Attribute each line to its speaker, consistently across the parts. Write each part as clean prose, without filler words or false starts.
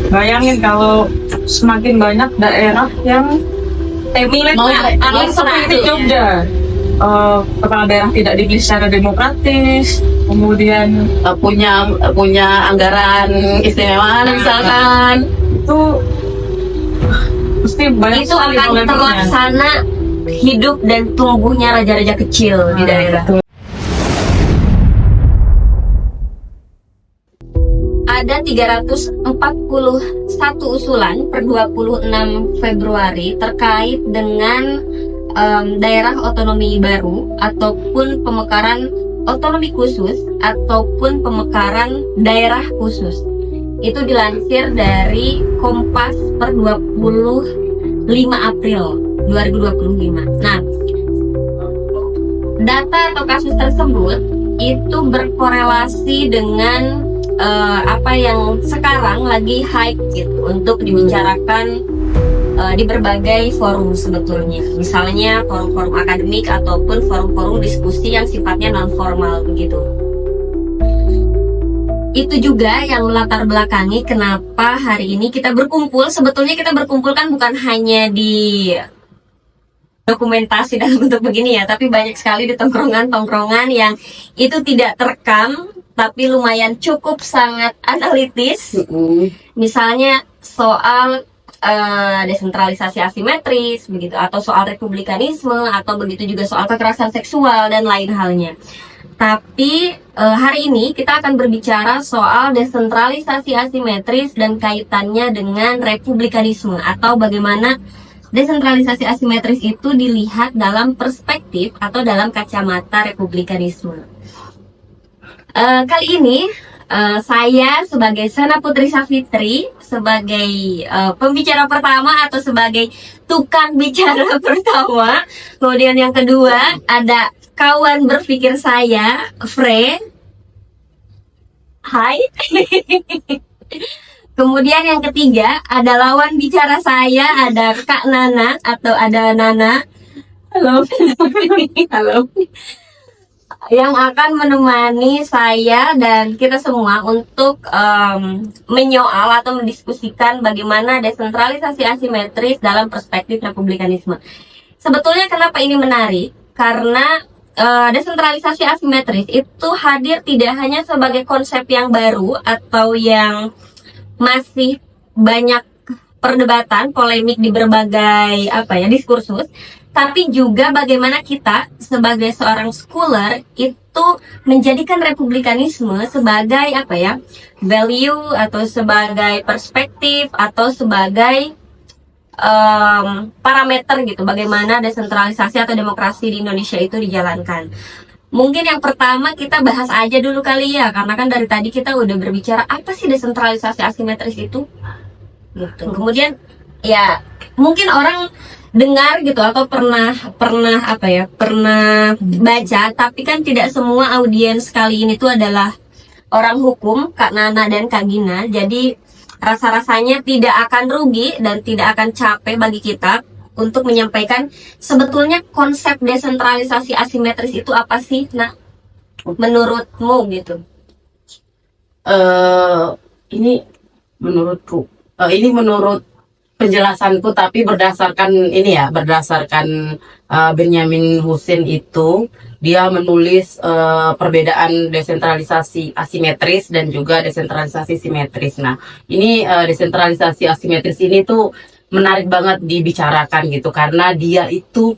Speaker 1: Bayangin kalau semakin banyak daerah yang seperti di Jogja, kepala daerah tidak dipilih secara demokratis, kemudian
Speaker 2: punya anggaran istimewa misalkan,
Speaker 1: itu pasti banyak
Speaker 3: itu
Speaker 1: sekali
Speaker 3: akan
Speaker 1: polemiknya.
Speaker 3: terlaksana hidup dan tumbuhnya raja-raja kecil di daerah. Ada 341 usulan per 26 Februari terkait dengan daerah otonomi baru ataupun pemekaran otonomi khusus ataupun pemekaran daerah khusus. Itu dilansir dari Kompas per 25 April 2025. Nah, data atau kasus tersebut itu berkorelasi dengan apa yang sekarang lagi hype gitu untuk dibicarakan di berbagai forum sebetulnya. Misalnya forum-forum akademik ataupun forum-forum diskusi yang sifatnya non formal begitu. Itu juga yang melatar belakangi kenapa hari ini kita berkumpul. Sebetulnya kita berkumpul kan bukan hanya di dokumentasi dalam bentuk begini ya, tapi banyak sekali di tongkrongan-tongkrongan yang itu tidak terekam tapi lumayan cukup sangat analitis. Misalnya soal desentralisasi asimetris begitu, atau soal republikanisme, atau begitu juga soal kekerasan seksual dan lain halnya. Tapi hari ini kita akan berbicara soal desentralisasi asimetris dan kaitannya dengan republikanisme, atau bagaimana desentralisasi asimetris itu dilihat dalam perspektif atau dalam kacamata republikanisme. Kali ini saya sebagai Sena Putri Safitri, sebagai pembicara pertama atau sebagai tukang bicara pertama. Kemudian yang kedua ada kawan berpikir saya, Fre. Hai. Kemudian yang ketiga ada lawan bicara saya, ada Kak Nana atau ada Nana. Halo. Halo. Yang akan menemani saya dan kita semua untuk menyoal atau mendiskusikan bagaimana desentralisasi asimetris dalam perspektif republikanisme. Sebetulnya kenapa ini menarik? Karena desentralisasi asimetris itu hadir tidak hanya sebagai konsep yang baru atau yang masih banyak perdebatan, polemik di berbagai diskursus, tapi juga bagaimana kita sebagai seorang scholar itu menjadikan republikanisme sebagai value atau sebagai perspektif atau sebagai parameter gitu, bagaimana desentralisasi atau demokrasi di Indonesia itu dijalankan. Mungkin yang pertama kita bahas aja dulu kali ya, karena kan dari tadi kita udah berbicara apa sih desentralisasi asimetris itu gitu. Kemudian ya mungkin orang dengar gitu atau pernah baca, tapi kan tidak semua audiens kali ini tuh adalah orang hukum, Kak Nana dan Kak Gina. Jadi rasa-rasanya tidak akan rugi dan tidak akan capek bagi kita untuk menyampaikan sebetulnya konsep desentralisasi asimetris itu apa sih, Nah, menurutmu gitu?
Speaker 2: Ini menurutku, ini menurut penjelasanku, tapi berdasarkan Benyamin Husin itu dia menulis perbedaan desentralisasi asimetris dan juga desentralisasi simetris. Nah, ini desentralisasi asimetris ini tuh menarik banget dibicarakan gitu, karena dia itu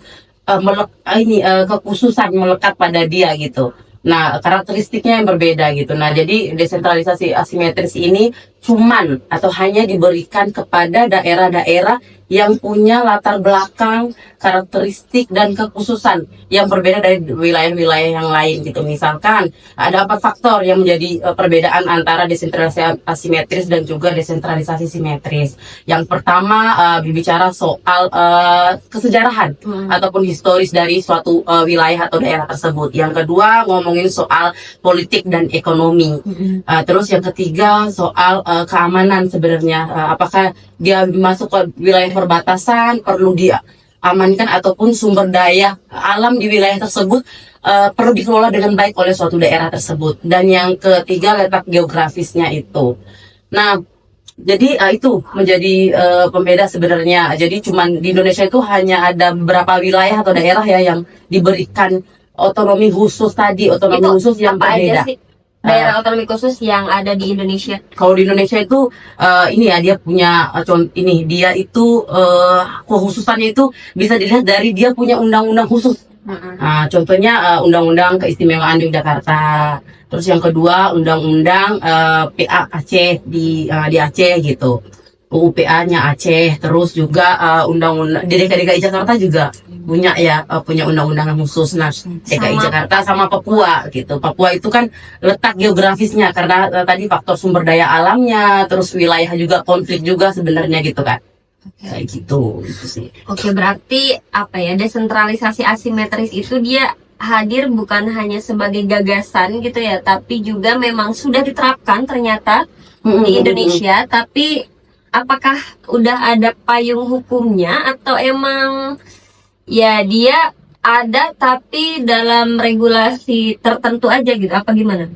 Speaker 2: kekhususan melekat pada dia gitu. Nah, karakteristiknya yang berbeda gitu. Nah, jadi desentralisasi asimetris ini cuman atau hanya diberikan kepada daerah-daerah yang punya latar belakang, karakteristik dan kekhususan yang berbeda dari wilayah-wilayah yang lain gitu. Misalkan ada 4 faktor yang menjadi perbedaan antara desentralisasi asimetris dan juga desentralisasi simetris. Yang pertama berbicara soal kesejarahan ataupun historis dari suatu wilayah atau daerah tersebut. Yang kedua ngomongin soal politik dan ekonomi. Terus yang ketiga soal keamanan sebenarnya, apakah dia masuk ke wilayah perbatasan perlu diamankan ataupun sumber daya alam di wilayah tersebut perlu dikelola dengan baik oleh suatu daerah tersebut. Dan yang ketiga letak geografisnya itu. Nah, Jadi itu menjadi pembeda sebenarnya. Jadi cuman di Indonesia itu hanya ada beberapa wilayah atau daerah ya yang diberikan otonomi khusus tadi, otonomi
Speaker 3: Itu
Speaker 2: khusus yang
Speaker 3: apa
Speaker 2: berbeda.
Speaker 3: aja sih daerah otonomi khusus yang ada di Indonesia?
Speaker 2: Kalau di Indonesia itu ini ya dia punya ini dia itu kekhususannya itu bisa dilihat dari dia punya undang-undang khusus. Nah, contohnya Undang-Undang Keistimewaan Yogyakarta. Terus yang kedua Undang-Undang PA Aceh di Aceh gitu. UU-PA-nya Aceh. Terus juga Undang-Undang di DKI Jakarta juga punya ya punya undang-undang khusus. Nah, DKI
Speaker 3: Sama
Speaker 2: Jakarta sama Papua gitu. Papua itu kan letak geografisnya karena tadi faktor sumber daya alamnya, terus wilayah juga konflik juga sebenarnya gitu kan. Kayak gitu sih.
Speaker 3: Oke, berarti apa ya, desentralisasi asimetris itu dia hadir bukan hanya sebagai gagasan gitu ya, tapi juga memang sudah diterapkan ternyata di Indonesia. Tapi apakah udah ada payung hukumnya atau emang ya dia ada tapi dalam regulasi tertentu aja gitu, apa gimana?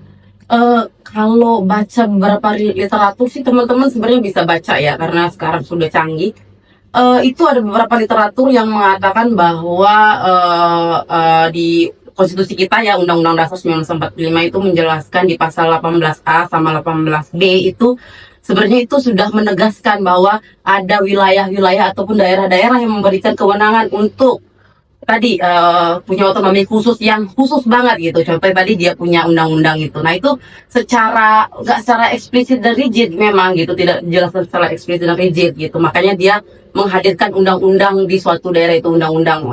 Speaker 2: Kalau baca beberapa literatur sih teman-teman sebenarnya bisa baca ya karena sekarang sudah canggih. Itu ada beberapa literatur yang mengatakan bahwa di konstitusi kita ya Undang-Undang Dasar 1945 itu menjelaskan di pasal 18A sama 18B itu sebenarnya itu sudah menegaskan bahwa ada wilayah-wilayah ataupun daerah-daerah yang memberikan kewenangan untuk tadi punya otonomi khusus yang khusus banget gitu. Contohnya tadi dia punya undang-undang itu. Nah itu nggak secara eksplisit dan rigid memang gitu, tidak dijelaskan secara eksplisit dan rigid gitu. Makanya dia menghadirkan undang-undang di suatu daerah itu undang-undang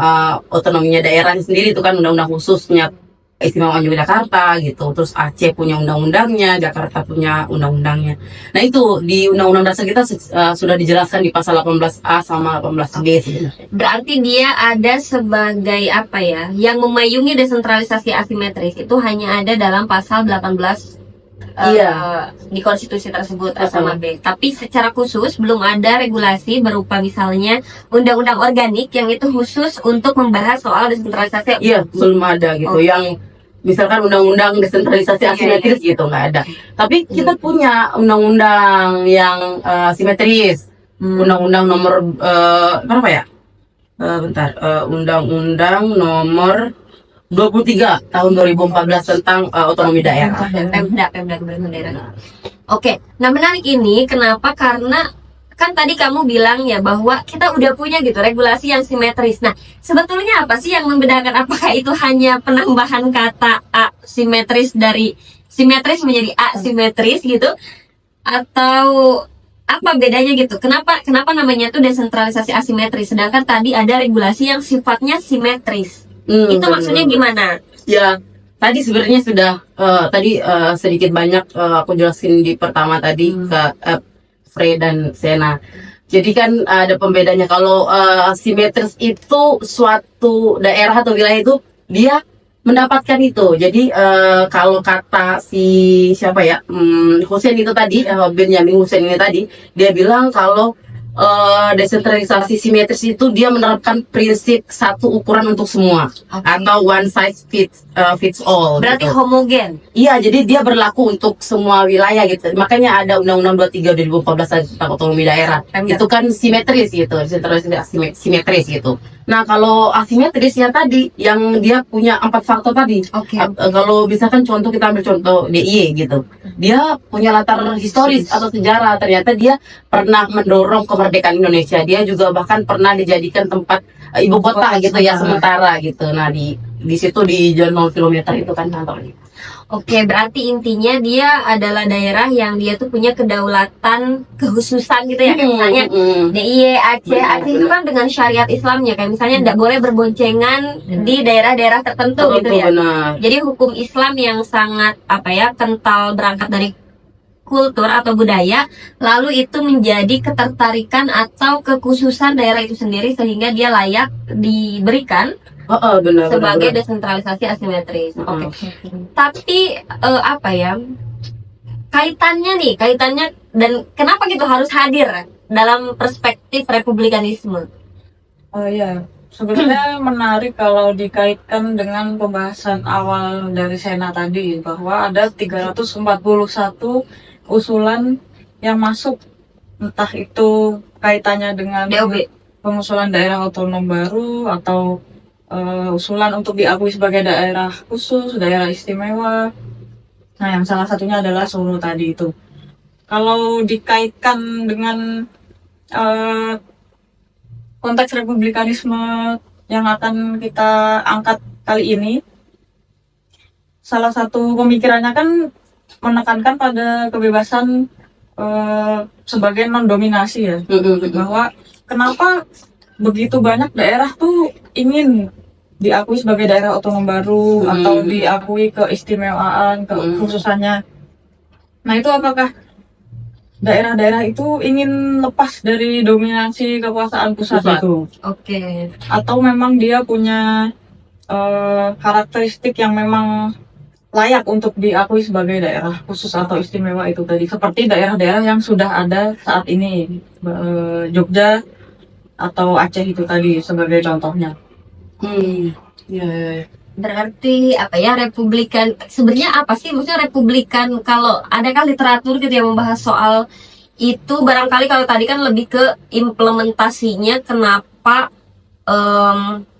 Speaker 2: otonominya daerahnya sendiri itu kan undang-undang khususnya Keistimewaan Yogyakarta gitu. Terus Aceh punya undang-undangnya, Jakarta punya undang-undangnya. Nah itu di undang-undang dasar kita sudah dijelaskan di pasal 18A sama 18B sebenarnya.
Speaker 3: Berarti dia ada sebagai apa ya, yang memayungi desentralisasi asimetris itu hanya ada dalam pasal 18 di konstitusi tersebut A sama B. Tapi secara khusus belum ada regulasi berupa misalnya undang-undang organik yang itu khusus untuk membahas soal desentralisasi.
Speaker 2: Iya, belum ada gitu. Yang misalkan undang-undang desentralisasi asimetris gitu nggak ada. Tapi kita punya undang-undang yang simetris. Undang-undang nomor berapa ya? Undang-undang nomor 23 tahun 2014 tentang otonomi daerah.
Speaker 3: Pemda daerah. Oke, nah menarik ini kenapa? Karena kan tadi kamu bilang ya bahwa kita udah punya gitu regulasi yang simetris. Nah, sebetulnya apa sih yang membedakan? Apakah itu hanya penambahan kata asimetris dari simetris menjadi asimetris gitu? Atau apa bedanya gitu? Kenapa namanya tuh desentralisasi asimetris sedangkan tadi ada regulasi yang sifatnya simetris? Itu maksudnya gimana?
Speaker 2: Ya, tadi sebenarnya sudah sedikit banyak aku jelasin di pertama tadi ke Frey dan Sena. Jadi kan ada pembedanya. Kalau simetris itu suatu daerah atau wilayah itu dia mendapatkan itu. Jadi kalau kata siapa ya Hussein itu tadi, Benyamin Hussein ini tadi, dia bilang kalau desentralisasi simetris itu dia menerapkan prinsip satu ukuran untuk semua atau one size fits all.
Speaker 3: Berarti
Speaker 2: gitu.
Speaker 3: homogen.
Speaker 2: Iya, jadi dia berlaku untuk semua wilayah gitu. Makanya ada Undang-Undang 23 2014 tentang otonomi daerah. Itu kan simetris gitu, desentralisasi simetris gitu. Nah, kalau asimetris ya tadi yang dia punya 4 faktor tadi. Kalau misalkan contoh kita ambil contoh DIY gitu. Dia punya latar historis atau sejarah. Ternyata dia pernah mendorong kemerdekaan Indonesia. Dia juga bahkan pernah dijadikan tempat ibu kota gitu ya sementara gitu. Nah, di situ di Jalan 0 km itu kan kantornya.
Speaker 3: Oke, berarti intinya dia adalah daerah yang dia tuh punya kedaulatan kekhususan gitu ya. Misalnya DIY Aceh itu kan dengan syariat Islamnya, kayak misalnya tidak boleh berboncengan di daerah-daerah tertentu gitu ya.
Speaker 2: Benar.
Speaker 3: Jadi hukum Islam yang sangat kental berangkat dari kultur atau budaya, lalu itu menjadi ketertarikan atau kekhususan daerah itu sendiri sehingga dia layak diberikan
Speaker 2: benar,
Speaker 3: sebagai
Speaker 2: benar.
Speaker 3: desentralisasi asimetris. Tapi kaitannya dan kenapa gitu harus hadir dalam perspektif republikanisme?
Speaker 1: Ya, sebenarnya menarik kalau dikaitkan dengan pembahasan awal dari Sena tadi bahwa ada 341 usulan yang masuk entah itu kaitannya dengan
Speaker 3: DOB.
Speaker 1: pengusulan daerah otonom baru atau usulan untuk diakui sebagai daerah khusus, daerah istimewa. Nah, yang salah satunya adalah Solo tadi itu. Kalau dikaitkan dengan konteks republikanisme yang akan kita angkat kali ini, salah satu pemikirannya kan menekankan pada kebebasan sebagai non-dominasi ya, bahwa kenapa begitu banyak daerah tuh ingin diakui sebagai daerah otonom baru atau diakui keistimewaan, kekhususannya. Nah, itu apakah daerah-daerah itu ingin lepas dari dominasi kekuasaan pusat itu?
Speaker 3: Oke.
Speaker 1: Atau memang dia punya karakteristik yang memang layak untuk diakui sebagai daerah khusus atau istimewa itu tadi, seperti daerah-daerah yang sudah ada saat ini, Jogja atau Aceh itu tadi sebagai contohnya.
Speaker 2: Ya.
Speaker 3: Berarti apa ya, republikan sebenarnya apa sih maksudnya republikan? Kalau adakah literatur gitu yang membahas soal itu? Barangkali kalau tadi kan lebih ke implementasinya, kenapa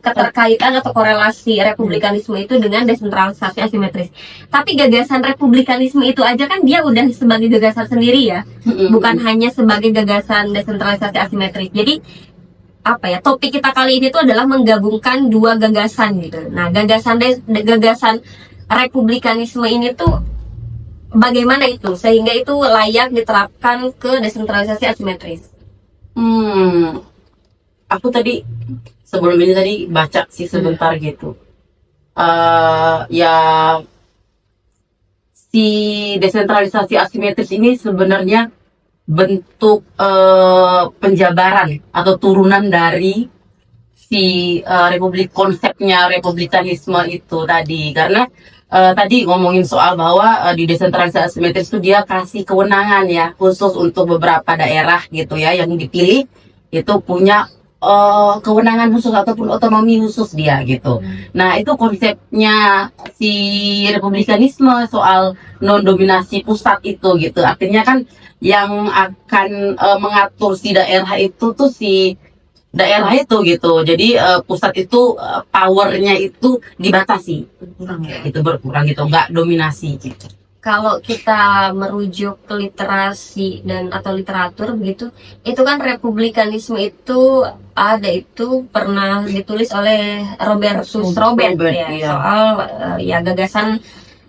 Speaker 3: keterkaitan atau korelasi republikanisme itu dengan desentralisasi asimetris. Tapi gagasan republikanisme itu aja kan dia udah sebagai gagasan sendiri ya, bukan hanya sebagai gagasan desentralisasi asimetris. Jadi apa ya, topik kita kali ini tuh adalah menggabungkan dua gagasan gitu. Nah, gagasan republikanisme ini tuh bagaimana itu sehingga itu layak diterapkan ke desentralisasi asimetris?
Speaker 2: Aku tadi sebelum ini tadi baca sih sebentar gitu. Ya, si desentralisasi asimetris ini sebenarnya bentuk penjabaran atau turunan dari si konsepnya republikanisme itu tadi. Karena tadi ngomongin soal bahwa di desentralisasi asimetris itu dia kasih kewenangan ya khusus untuk beberapa daerah gitu ya, yang dipilih itu punya kewenangan khusus ataupun otonomi khusus dia gitu. Nah, itu konsepnya si republikanisme soal non dominasi pusat itu gitu. Artinya kan yang akan mengatur si daerah itu tuh si daerah itu gitu. Jadi pusat itu powernya itu dibatasi, berkurang gitu, nggak dominasi gitu.
Speaker 3: Kalau kita merujuk ke literasi dan atau literatur begitu, itu kan republikanisme itu pernah ditulis oleh Robert ya,
Speaker 2: iya.
Speaker 3: Soal ya gagasan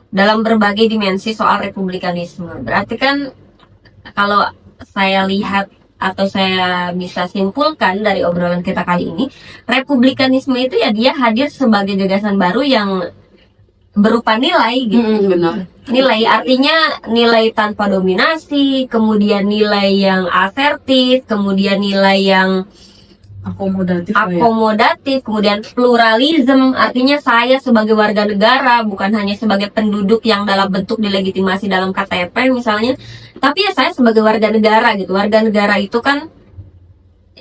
Speaker 3: dalam berbagai dimensi soal republikanisme. Berarti kan kalau saya lihat atau saya bisa simpulkan dari obrolan kita kali ini, republikanisme itu ya dia hadir sebagai gagasan baru yang berupa nilai gitu.
Speaker 2: Benar.
Speaker 3: Nilai artinya nilai tanpa dominasi, kemudian nilai yang asertif, kemudian nilai yang akomodatif, kemudian pluralisme, artinya saya sebagai warga negara bukan hanya sebagai penduduk yang dalam bentuk dilegitimasi dalam KTP misalnya, tapi ya saya sebagai warga negara gitu. Warga negara itu kan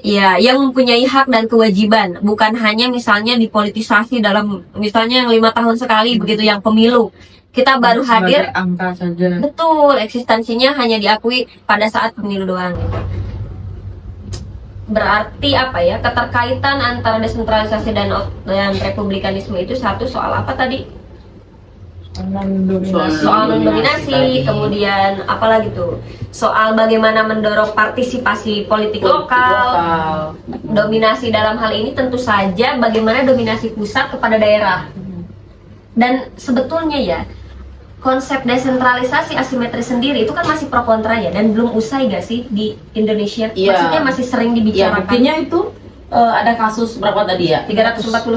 Speaker 3: ya yang mempunyai hak dan kewajiban, bukan hanya misalnya dipolitisasi dalam misalnya yang 5 tahun sekali begitu, yang pemilu kita baru hadir
Speaker 1: angka saja.
Speaker 3: Betul, eksistensinya hanya diakui pada saat pemilu doang gitu. Berarti apa ya, keterkaitan antara desentralisasi dan republikanisme itu satu soal apa tadi? Soal non-dominasi, kemudian apalagi tuh? Soal bagaimana mendorong partisipasi politik lokal. Dominasi dalam hal ini tentu saja bagaimana dominasi pusat kepada daerah. Dan sebetulnya ya, konsep desentralisasi asimetris sendiri itu kan masih pro kontra ya, dan belum usai gak sih di Indonesia?
Speaker 2: Iya.
Speaker 3: Maksudnya masih sering dibicarakan.
Speaker 2: Buktinya itu ada kasus berapa tadi ya? 341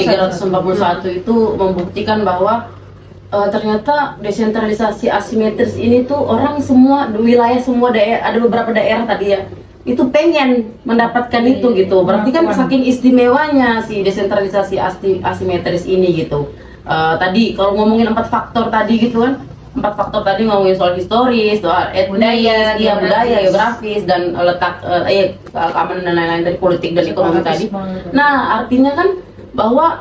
Speaker 2: itu membuktikan bahwa ternyata desentralisasi asimetris ini tuh orang semua wilayah, semua daerah, ada beberapa daerah tadi ya, itu pengen mendapatkan itu gitu. Berarti kan saking istimewanya si desentralisasi asimetris ini gitu. Tadi kalau ngomongin 4 faktor tadi gitu kan, 4 faktor tadi ngomongin soal historis, soal etnis, budaya, geografis, dan letak keamanan dan lain-lain dari politik dan ekonomi tadi. Nah, artinya kan bahwa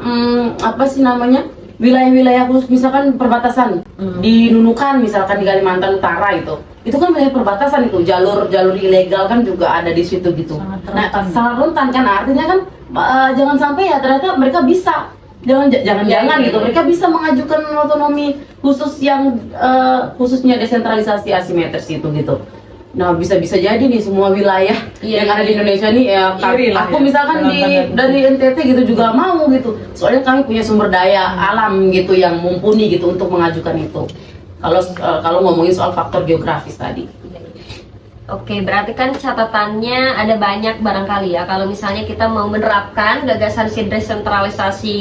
Speaker 2: apa sih namanya, wilayah-wilayah khusus misalkan perbatasan di Nunukan misalkan di Kalimantan Utara itu kan wilayah perbatasan, itu jalur ilegal kan juga ada di situ gitu. Sangat rentan kan, artinya kan jangan sampai ya ternyata mereka bisa jangan gitu, mereka bisa mengajukan otonomi khusus yang khususnya desentralisasi asimetris itu gitu. Nah, bisa jadi nih semua wilayah yang ada di Indonesia nih ya, aku misalkan dari NTT gitu juga mau gitu. Soalnya kami punya sumber daya alam gitu yang mumpuni gitu untuk mengajukan itu. Kalau ngomongin soal faktor geografis tadi.
Speaker 3: Oke, berarti kan catatannya ada banyak barangkali ya. Kalau misalnya kita mau menerapkan gagasan si desentralisasi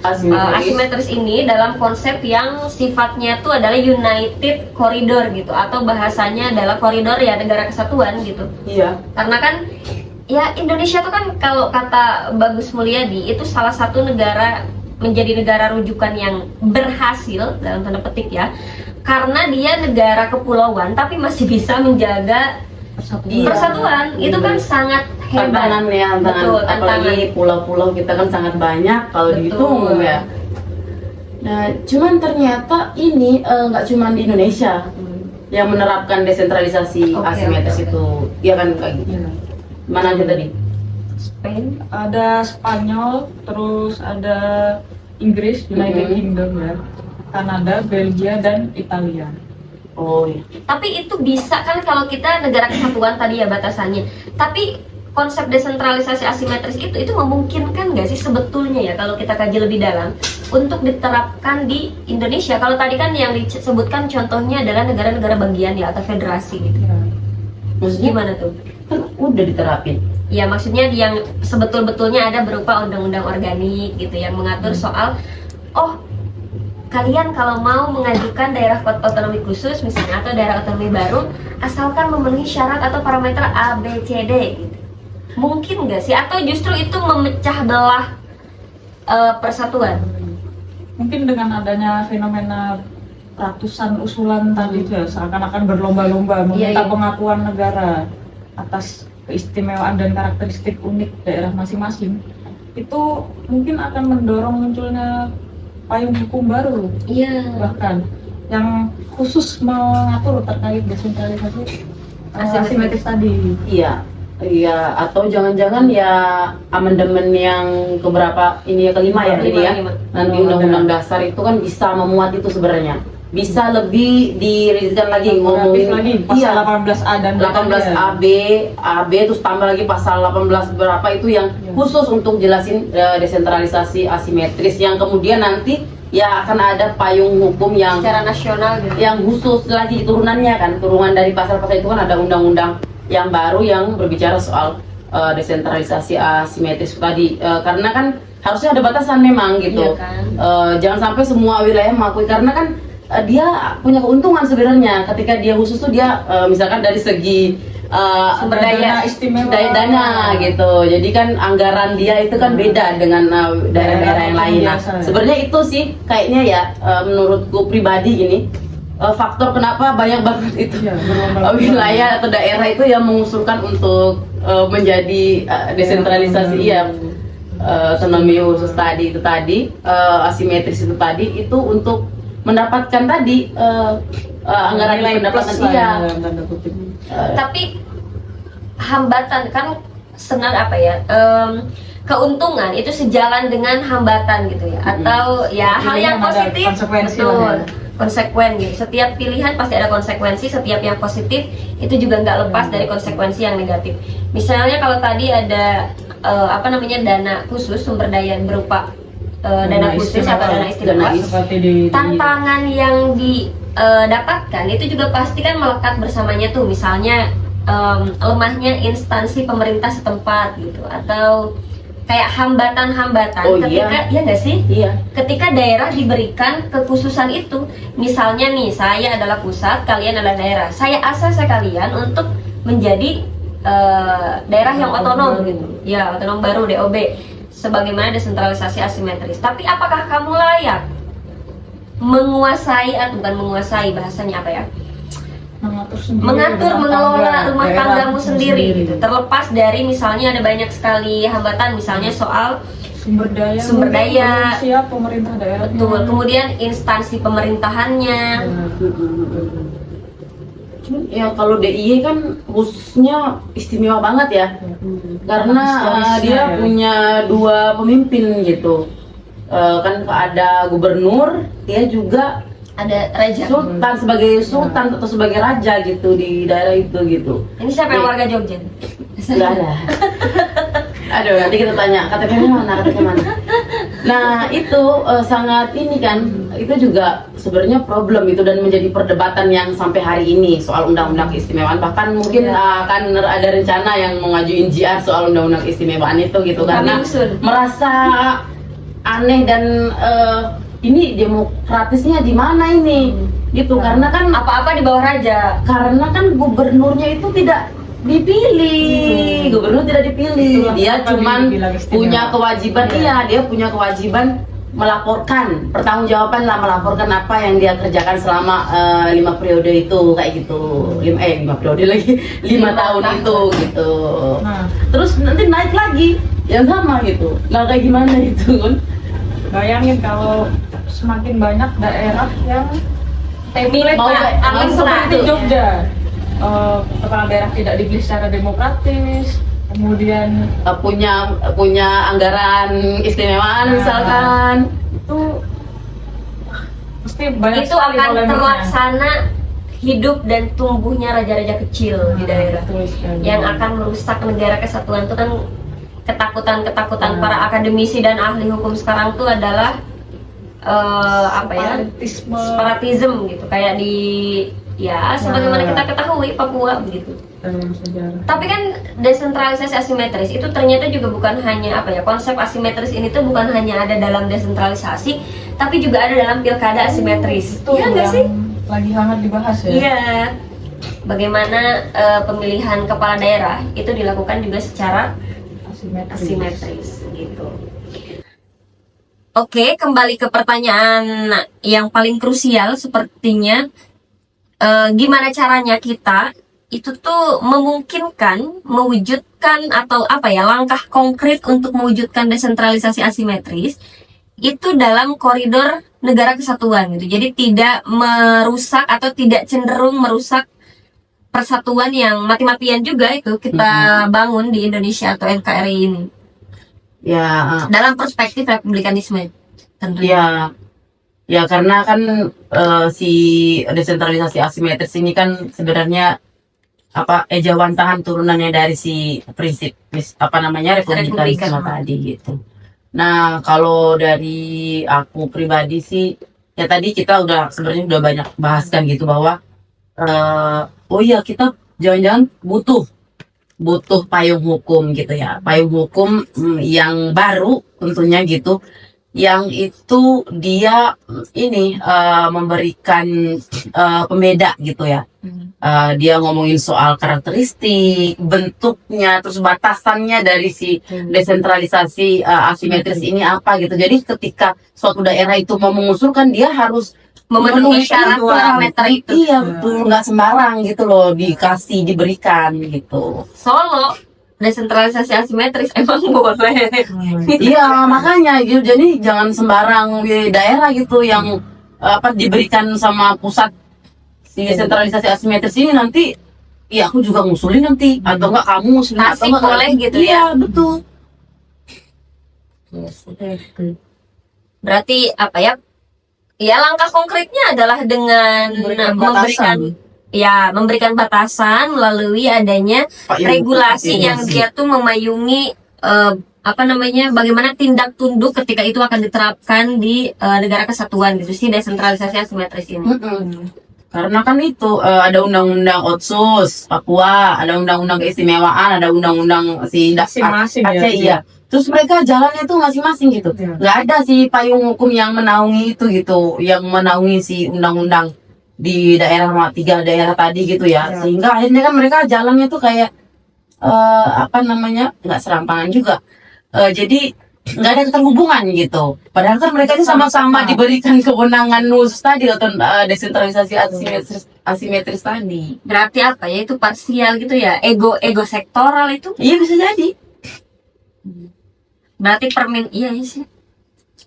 Speaker 3: asimetris ini dalam konsep yang sifatnya itu adalah United Corridor gitu, atau bahasanya adalah koridor ya negara kesatuan gitu.
Speaker 2: Iya.
Speaker 3: Karena kan ya Indonesia tuh kan kalau kata Bagus Mulyadi itu salah satu negara menjadi negara rujukan yang berhasil dalam tanda petik ya, karena dia negara kepulauan tapi masih bisa menjaga persatuan. Itu kan sangat hebat.
Speaker 2: Tantangan, apalagi pulau-pulau kita kan sangat banyak kalau dihitung ya. Nah, cuman ternyata ini nggak cuman di Indonesia yang menerapkan desentralisasi asimetris itu, ya kan kayak gitu. Mana aja tadi?
Speaker 1: Spain, ada Spanyol, terus ada Inggris, United Kingdom ya, Kanada, Belgia, dan Italia.
Speaker 2: Oh iya.
Speaker 3: Tapi itu bisa kan kalau kita negara kesatuan tadi ya batasannya. Tapi konsep desentralisasi asimetris itu memungkinkan nggak sih sebetulnya ya kalau kita kaji lebih dalam untuk diterapkan di Indonesia? Kalau tadi kan yang disebutkan contohnya adalah negara-negara bagian ya atau federasi gitu.
Speaker 2: Maksudnya
Speaker 3: Gimana tuh?
Speaker 2: kan udah diterapin.
Speaker 3: Ya maksudnya yang sebetul-betulnya ada berupa undang-undang organik gitu yang mengatur soal kalian kalau mau mengajukan daerah otonomi khusus misalnya atau daerah otonomi baru asalkan memenuhi syarat atau parameter A, B, C, D gitu. Mungkin nggak sih? Atau justru itu memecah belah persatuan?
Speaker 1: Mungkin dengan adanya fenomena ratusan usulan tadi itu ya, seakan-akan berlomba-lomba meminta pengakuan negara atas keistimewaan dan karakteristik unik daerah masing-masing, itu mungkin akan mendorong munculnya payung hukum baru, bahkan yang khusus mengatur terkait desentralisasi asimetris tadi.
Speaker 2: Iya, atau jangan-jangan ya amandemen yang keberapa ini ya, kelima ya ini ya. Nanti undang-undang dasar itu kan bisa memuat itu sebenarnya. Bisa lebih diriliskan lagi ngomongin
Speaker 1: lagi pasal 18A dan
Speaker 2: 18 AB terus tambah lagi pasal 18 berapa itu yang khusus untuk jelasin desentralisasi asimetris yang kemudian nanti ya akan ada payung hukum yang
Speaker 3: secara nasional gitu.
Speaker 2: Yang khusus lagi turunannya kan, turunan dari pasal-pasal itu kan ada undang-undang yang baru yang berbicara soal desentralisasi asimetris tadi, karena kan harusnya ada batasan memang gitu. Jangan sampai semua wilayah mengakui, karena kan dia punya keuntungan sebenarnya ketika dia khusus tuh dia misalkan dari segi
Speaker 3: sumber daya
Speaker 1: istimewa
Speaker 2: dana gitu. Jadi kan anggaran dia itu kan beda dengan daerah-daerah yang lain. Nah, sebenarnya itu sih kayaknya ya menurutku pribadi ini faktor kenapa banyak banget itu wilayah atau daerah itu yang mengusulkan untuk menjadi desentralisasi otonomi khusus tadi asimetris itu tadi itu untuk mendapatkan tadi anggaran lain pendapatan
Speaker 3: tapi hambatan kan senang apa ya keuntungan itu sejalan dengan hambatan gitu ya atau ya hal yang positif konsekuen gitu. Setiap pilihan pasti ada konsekuensi, setiap yang positif itu juga nggak lepas dari konsekuensi yang negatif. Misalnya kalau tadi ada dana khusus, sumber daya berupa dana khusus atau dana istimewa, tantangan yang didapatkan itu juga pasti kan melekat bersamanya tuh, misalnya lemahnya instansi pemerintah setempat gitu, atau kayak hambatan-hambatan ketika ya nggak sih? Ketika daerah diberikan kekhususan itu, misalnya nih saya adalah pusat, kalian adalah daerah, saya ACC kalian untuk menjadi daerah yang otonom gitu, ya otonom baru DOB, sebagaimana desentralisasi asimetris. Tapi apakah kamu layak menguasai atau bukan menguasai bahasanya apa ya? mengatur mengelola rumah tanggamu sendiri gitu. Terlepas dari misalnya ada banyak sekali hambatan, misalnya soal
Speaker 1: sumber daya,
Speaker 3: mungkin
Speaker 1: pemerintah daerah.
Speaker 3: betul, kemudian instansi pemerintahannya.
Speaker 2: Ya kalau DIY kan khususnya istimewa banget ya, karena dia punya dua pemimpin gitu. Kan ada gubernur, dia juga
Speaker 3: Ada raja.
Speaker 2: sultan, sebagai sultan atau sebagai raja gitu di daerah itu gitu.
Speaker 3: Ini siapa yang warga Jogja?
Speaker 2: Nggak ada. Aduh, nanti kita tanya KTP-nya mana, KTP mana. Nah itu sangat ini kan, itu juga sebenarnya problem itu dan menjadi perdebatan yang sampai hari ini soal undang-undang keistimewaan. Bahkan mungkin akan ada rencana yang mau ngajuin JR soal undang-undang keistimewaan itu gitu, karena merasa aneh dan ini demokratisnya di mana ini gitu, karena kan
Speaker 3: Apa-apa di bawah raja.
Speaker 2: karena kan gubernurnya itu tidak dipilih, gubernur tidak dipilih, dia cuman punya kewajiban, dia punya kewajiban melaporkan, pertanggungjawaban lah, melaporkan apa yang dia kerjakan selama 5 periode itu kayak gitu, 5 periode lagi 5 tahun itu gitu. Terus nanti naik lagi yang sama gitu, nah kayak gimana itu kan?
Speaker 1: Bayangin kalau semakin banyak daerah yang template seperti Jogja, kepala daerah tidak dipilih secara demokratis, kemudian
Speaker 2: punya anggaran istimewaan misalkan,
Speaker 1: itu pasti banyak
Speaker 3: Itu
Speaker 1: sekali
Speaker 3: akan
Speaker 1: polemiknya.
Speaker 3: terlaksana hidup dan tumbuhnya raja-raja kecil di daerah, yang akan merusak negara kesatuan. Itu kan ketakutan para akademisi dan ahli hukum sekarang tuh adalah separatisme gitu, kayak di sebagaimana kita ketahui Papua begitu. Tapi kan desentralisasi asimetris itu ternyata juga bukan hanya konsep asimetris ini tuh bukan hanya ada dalam desentralisasi, tapi juga ada dalam pilkada asimetris.
Speaker 1: Itu
Speaker 3: Iya nggak sih?
Speaker 1: lagi hangat dibahas ya.
Speaker 3: Iya. Bagaimana pemilihan kepala daerah itu dilakukan juga secara asimetris gitu. Oke, kembali ke pertanyaan yang paling krusial sepertinya, gimana caranya kita itu tuh memungkinkan, mewujudkan atau langkah konkret untuk mewujudkan desentralisasi asimetris itu dalam koridor negara kesatuan gitu. Jadi tidak merusak atau tidak cenderung merusak persatuan yang mati-matian juga itu kita bangun di Indonesia atau NKRI ini.
Speaker 2: Ya,
Speaker 3: Dalam perspektif republikanisme tentunya.
Speaker 2: ya karena kan si desentralisasi asimetris ini kan sebenarnya ejawantahan turunannya dari si prinsip republikanisme tadi gitu. Nah kalau dari aku pribadi sih, ya tadi kita sebenarnya udah banyak bahaskan gitu bahwa kita jangan-jangan butuh payung hukum gitu ya, payung hukum yang baru tentunya gitu, yang itu dia memberikan pembeda gitu ya. Dia ngomongin soal karakteristik, bentuknya, terus batasannya dari si desentralisasi asimetris ini apa gitu. Jadi ketika suatu daerah itu mau mengusulkan, dia harus
Speaker 3: Memenuhi syarat parameter itu.
Speaker 2: Iya betul, nggak sembarang gitu loh diberikan gitu.
Speaker 3: Solo desentralisasi asimetris emang boleh.
Speaker 2: Iya makanya gitu, jadi jangan sembarang di daerah gitu yang diberikan sama pusat si desentralisasi asimetris ini, nanti aku juga ngusulin nanti, atau enggak kamu ngusulin atau enggak
Speaker 3: boleh gitu
Speaker 2: ya. Iya betul.
Speaker 3: Berarti langkah konkretnya adalah dengan memberikan batasan melalui adanya regulasi yang dia tuh memayungi bagaimana tindak tunduk ketika itu akan diterapkan di negara kesatuan gitu sih, desentralisasi asimetris ini.
Speaker 2: Karena kan itu ada undang-undang Otsus Papua, ada undang-undang keistimewaan, ada undang-undang
Speaker 1: masing-masing
Speaker 2: Aceh, iya. Terus mereka jalannya tuh masing-masing gitu. Nggak ada sih payung hukum yang menaungi itu gitu, yang menaungi si undang-undang di daerah 3 daerah tadi gitu ya. Sehingga akhirnya kan mereka jalannya tuh kayak nggak serampangan juga. Jadi nggak ada keterhubungan gitu. Padahal kan mereka ini sama-sama diberikan kewenangan khusus tadi atau desentralisasi asimetris tadi.
Speaker 3: Berarti apa ya, itu parsial gitu ya, ego sektoral itu.
Speaker 2: Iya bisa jadi.
Speaker 3: Berarti iya sih.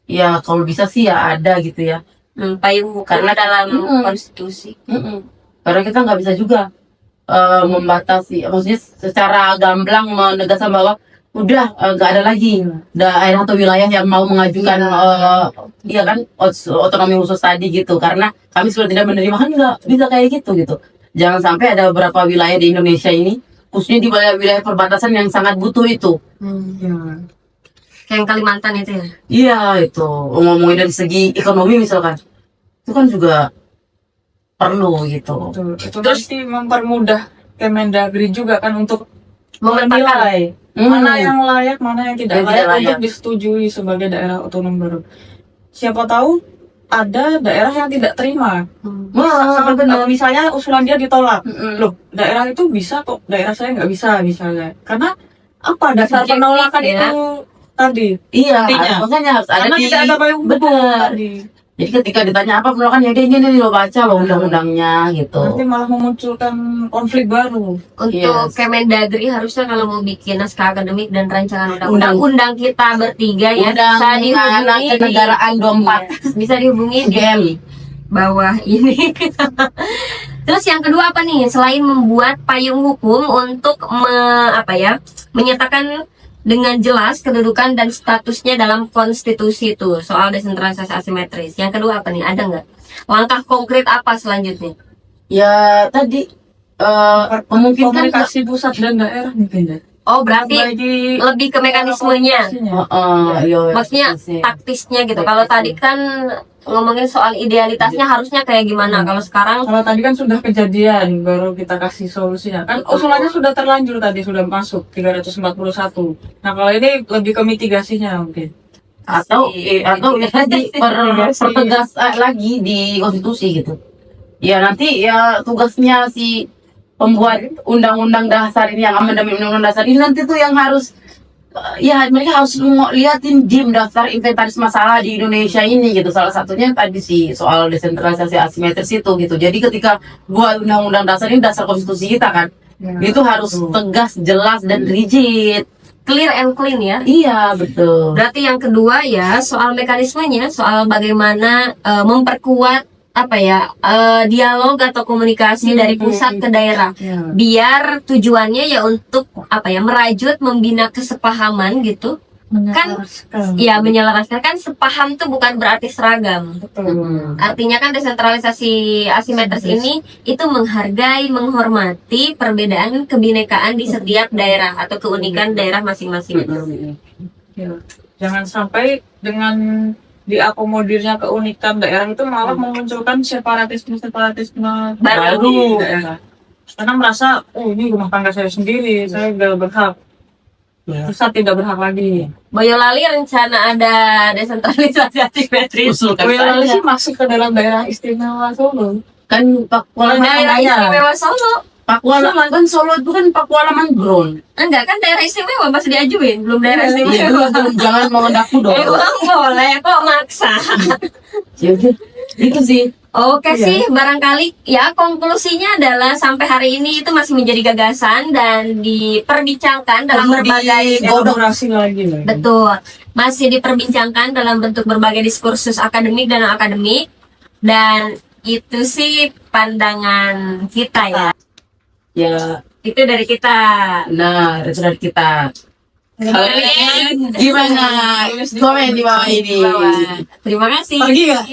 Speaker 2: Ya kalau bisa sih ya ada gitu ya.
Speaker 3: Payung hukum
Speaker 2: Karena
Speaker 3: dalam konstitusi.
Speaker 2: Karena kita nggak bisa juga membatasi, maksudnya secara gamblang menegaskan bahwa udah nggak ada lagi daerah atau wilayah yang mau mengajukan iya kan otonomi khusus tadi gitu, karena kami sudah tidak menerima, kan nggak bisa kayak gitu. Jangan sampai ada beberapa wilayah di Indonesia ini, khususnya di wilayah perbatasan yang sangat butuh itu.
Speaker 3: Kayak yang Kalimantan itu ya.
Speaker 2: Iya itu ngomongin dari segi ekonomi misalkan, itu kan juga perlu gitu.
Speaker 1: Itu pasti mempermudah Kemendagri juga kan untuk
Speaker 3: Memetakan.
Speaker 1: menilai mana yang layak, mana yang tidak
Speaker 2: Yang
Speaker 1: layak
Speaker 2: tidak
Speaker 1: untuk disetujui sebagai daerah otonom baru. Siapa tahu ada daerah yang tidak terima.
Speaker 2: Wah, benar.
Speaker 1: Misalnya usulan dia ditolak.
Speaker 2: Mm-mm.
Speaker 1: Loh, daerah itu bisa kok, daerah saya nggak bisa misalnya. Karena apa dasar
Speaker 3: Subjektif,
Speaker 1: penolakan
Speaker 3: ya.
Speaker 1: itu tadi?
Speaker 2: Iya,
Speaker 1: Intinya.
Speaker 2: makanya harus ada
Speaker 1: Karena
Speaker 2: di
Speaker 1: tidak ada payung hukum
Speaker 2: benar.
Speaker 1: tadi.
Speaker 2: Jadi ketika ditanya apa penolakan, ya ini lo baca lo undang-undangnya gitu.
Speaker 1: Nanti malah memunculkan konflik baru.
Speaker 3: Untuk
Speaker 2: Yes.
Speaker 3: Kemendagri harusnya kalau mau bikin naskah akademik dan rancangan
Speaker 2: Undang.
Speaker 3: undang kita bertiga ya,
Speaker 2: Undang
Speaker 3: bisa dihubungi
Speaker 2: anak kenegaraan 24
Speaker 3: bisa dihubungi di
Speaker 2: GM.
Speaker 3: bawah ini. Terus yang kedua apa nih? Selain membuat payung hukum untuk menyatakan dengan jelas kedudukan dan statusnya dalam konstitusi itu soal desentralisasi asimetris. Yang kedua apa nih? Ada nggak langkah konkret apa selanjutnya?
Speaker 2: Ya tadi memungkinkan
Speaker 1: Komunikasi pusat dan daerah mungkin ya.
Speaker 3: Oh berarti
Speaker 1: Bagi
Speaker 3: lebih ke mekanismenya.
Speaker 2: iya,
Speaker 3: Maksudnya
Speaker 2: iya.
Speaker 3: taktisnya gitu. Kalau tadi kan ngomongin soal idealitasnya harusnya kayak gimana. Kalau sekarang
Speaker 1: Kalau tadi kan sudah kejadian, baru kita kasih solusinya. Kan usulannya sudah terlanjur tadi, sudah masuk 341. Nah kalau ini lebih ke mitigasinya mungkin.
Speaker 2: atau ya tadi pertegas lagi di konstitusi gitu. Ya nanti ya tugasnya si pembuat undang-undang dasar ini, yang amandemen undang-undang dasar ini nanti tuh yang harus ya mereka harus liatin dim daftar inventaris masalah di Indonesia ini gitu. Salah satunya tadi sih soal desentralisasi asimetris itu gitu. Jadi ketika buat undang-undang dasar ini, dasar konstitusi kita kan, itu harus tegas, jelas dan rigid.
Speaker 3: clear and clean ya.
Speaker 2: Iya betul.
Speaker 3: Berarti yang kedua ya soal mekanismenya, soal bagaimana memperkuat dialog atau komunikasi dari pusat ke daerah. Biar tujuannya ya untuk merajut, membina kesepahaman gitu. Menyelaraskan kan, sepaham tuh bukan berarti seragam. Artinya kan desentralisasi asimetris ini itu menghargai, menghormati perbedaan kebinekaan di setiap daerah atau keunikan daerah masing-masing.
Speaker 1: Jangan sampai dengan diakomodirnya keunikan daerah itu malah memunculkan separatisme baru di daerah. Karena merasa, ini rumah tangga saya sendiri, saya gak berhak. Pusat tidak berhak lagi.
Speaker 3: Boyolali rencana ada desentralisasi asimetris.
Speaker 1: Boyolali sih masuk ke dalam daerah istimewa Solo.
Speaker 2: Kan Pakualaman
Speaker 3: Daerah istimewa Solo.
Speaker 2: Pakualaman kan Solo itu kan Pakualaman ground.
Speaker 3: Enggak kan daerah istimewa masih diajuin, belum daerah
Speaker 2: Iya,
Speaker 3: istimewa.
Speaker 2: jangan mengendaku dong.
Speaker 3: Emang boleh kok maksa.
Speaker 2: Jadi itu sih.
Speaker 3: Oke sih, barangkali ya konklusinya adalah sampai hari ini itu masih menjadi gagasan dan diperbincangkan dalam berbagai
Speaker 1: elaborasi lagi.
Speaker 3: betul, masih diperbincangkan dalam bentuk berbagai diskursus akademik dan akademik, dan itu sih pandangan kita ya.
Speaker 2: Ya,
Speaker 3: Itu dari kita.
Speaker 2: nah itu dari kita. Gimana? Komen di bawah ini.
Speaker 3: Terima kasih.
Speaker 1: Pagi ya?